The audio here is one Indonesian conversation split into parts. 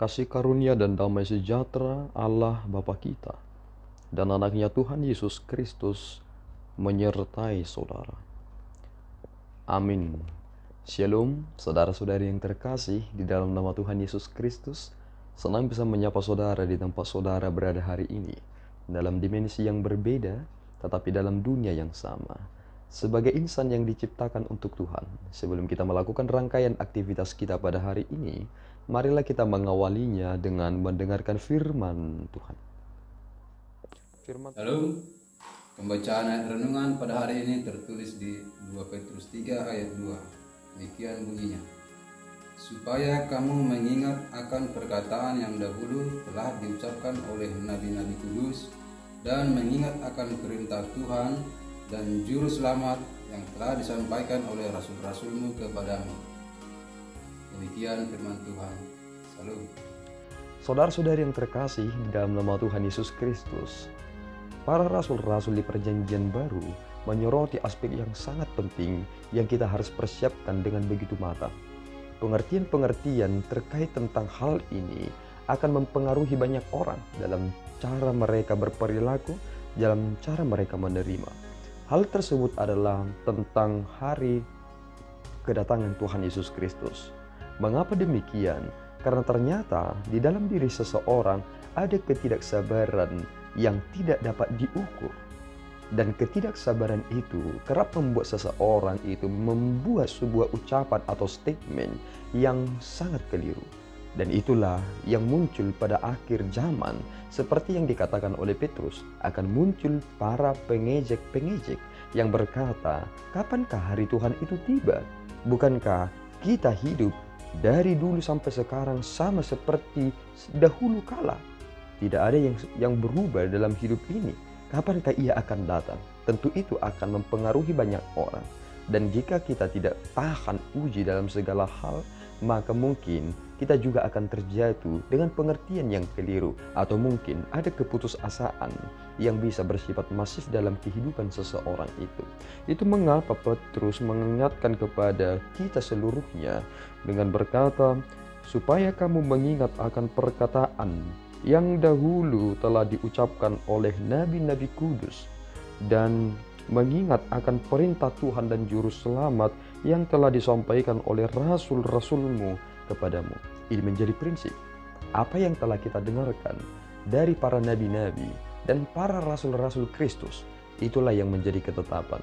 Kasih karunia dan damai sejahtera Allah Bapa kita dan anaknya Tuhan Yesus Kristus menyertai saudara. Amin. Shalom, saudara-saudari yang terkasih di dalam nama Tuhan Yesus Kristus. Senang bisa menyapa saudara di tempat saudara berada hari ini, dalam dimensi yang berbeda, tetapi dalam dunia yang sama. Sebagai insan yang diciptakan untuk Tuhan, sebelum kita melakukan rangkaian aktivitas kita pada hari ini, marilah kita mengawalinya dengan mendengarkan firman Tuhan. Halo, pembacaan ayat renungan pada hari ini tertulis di 2 Petrus 3 ayat 2. Demikian bunyinya. Supaya kamu mengingat akan perkataan yang dahulu telah diucapkan oleh nabi-nabi kudus, dan mengingat akan perintah Tuhan dan juru selamat yang telah disampaikan oleh rasul-rasulmu kepadamu. Demikian firman Tuhan. Salam. Saudara-saudari yang terkasih di dalam nama Tuhan Yesus Kristus, para rasul-rasul di perjanjian baru menyoroti aspek yang sangat penting yang kita harus persiapkan dengan begitu matang. Pengertian-pengertian terkait tentang hal ini akan mempengaruhi banyak orang dalam cara mereka berperilaku, dalam cara mereka menerima. Hal tersebut adalah tentang hari kedatangan Tuhan Yesus Kristus. Mengapa demikian? Karena ternyata di dalam diri seseorang ada ketidaksabaran yang tidak dapat diukur. Dan ketidaksabaran itu kerap membuat seseorang itu membuat sebuah ucapan atau statement yang sangat keliru. Dan itulah yang muncul pada akhir zaman, seperti yang dikatakan oleh Petrus, akan muncul para pengejek-pengejek yang berkata, kapankah hari Tuhan itu tiba? Bukankah kita hidup dari dulu sampai sekarang sama seperti dahulu kala? Tidak ada yang berubah dalam hidup ini. Kapankah ia akan datang? Tentu itu akan mempengaruhi banyak orang. Dan jika kita tidak tahan uji dalam segala hal, maka mungkin kita juga akan terjatuh dengan pengertian yang keliru, atau mungkin ada keputusasaan yang bisa bersifat masif dalam kehidupan seseorang itu. Itu mengapa Petrus mengingatkan kepada kita seluruhnya dengan berkata, supaya kamu mengingat akan perkataan yang dahulu telah diucapkan oleh nabi-nabi kudus, dan mengingat akan perintah Tuhan dan juru selamat yang telah disampaikan oleh rasul-rasulmu kepadamu. Ini menjadi prinsip. Apa yang telah kita dengarkan dari para nabi-nabi dan para rasul-rasul Kristus, itulah yang menjadi ketetapan.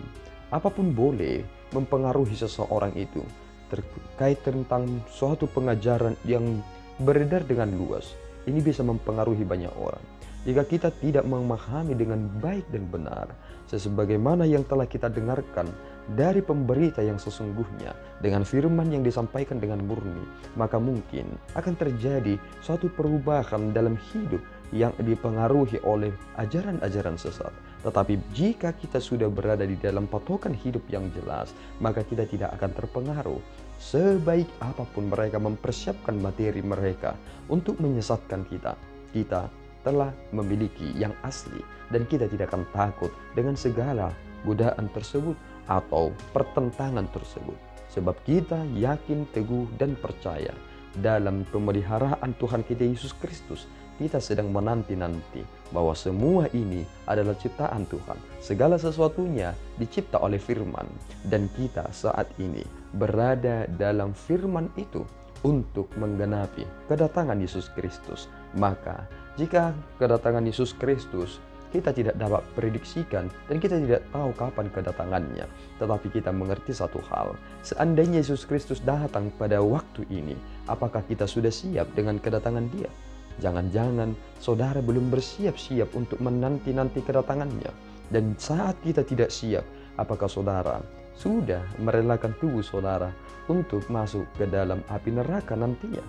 Apapun boleh mempengaruhi seseorang itu terkait tentang suatu pengajaran yang beredar dengan luas. Ini bisa mempengaruhi banyak orang. Jika kita tidak memahami dengan baik dan benar, sebagaimana yang telah kita dengarkan dari pemberita yang sesungguhnya, dengan firman yang disampaikan dengan murni, maka mungkin akan terjadi suatu perubahan dalam hidup yang dipengaruhi oleh ajaran-ajaran sesat. Tetapi jika kita sudah berada di dalam patokan hidup yang jelas, maka kita tidak akan terpengaruh. Sebaik apapun mereka mempersiapkan materi mereka untuk menyesatkan kita, kita telah memiliki yang asli, dan kita tidak akan takut dengan segala godaan tersebut atau pertentangan tersebut, sebab kita yakin, teguh, dan percaya dalam pemeliharaan Tuhan kita Yesus Kristus. Kita sedang menanti-nanti bahwa semua ini adalah ciptaan Tuhan. Segala sesuatunya dicipta oleh firman, dan kita saat ini berada dalam firman itu untuk menggenapi kedatangan Yesus Kristus. Maka jika kedatangan Yesus Kristus kita tidak dapat prediksikan dan kita tidak tahu kapan kedatangannya, tetapi kita mengerti satu hal, seandainya Yesus Kristus datang pada waktu ini, apakah kita sudah siap dengan kedatangan Dia? Jangan-jangan saudara belum bersiap-siap untuk menanti-nanti kedatangannya. Dan saat kita tidak siap, apakah saudara sudah merelakan tubuh saudara untuk masuk ke dalam api neraka nantinya?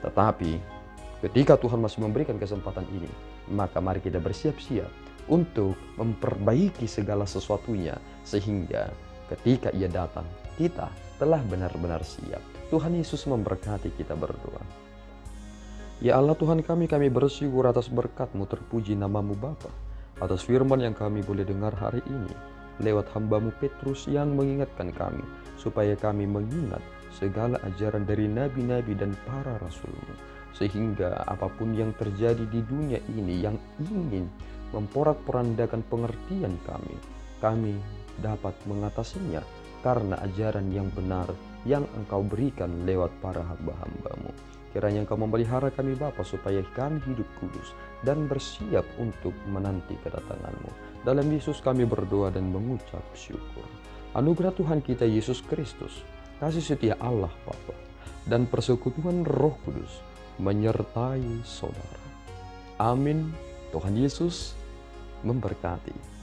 Tetapi ketika Tuhan masih memberikan kesempatan ini, maka mari kita bersiap-siap untuk memperbaiki segala sesuatunya, sehingga ketika Ia datang, kita telah benar-benar siap. Tuhan Yesus memberkati kita berdoa. Ya Allah Tuhan kami bersyukur atas berkat-Mu, terpuji nama-Mu Bapa, atas firman yang kami boleh dengar hari ini, lewat hamba-Mu Petrus yang mengingatkan kami, supaya kami mengingat segala ajaran dari nabi-nabi dan para rasul-Mu, sehingga apapun yang terjadi di dunia ini yang ingin memporak-porandakan pengertian kami dapat mengatasinya karena ajaran yang benar yang Engkau berikan lewat para hamba-hamba-Mu. Kiranya Engkau memelihara kami Bapa, supaya kami hidup kudus dan bersiap untuk menanti kedatangan-Mu. Dalam Yesus kami berdoa dan mengucap syukur. Anugerah Tuhan kita Yesus Kristus, kasih setia Allah Bapa, dan persekutuan Roh Kudus menyertai saudara. Amin. Tuhan Yesus memberkati.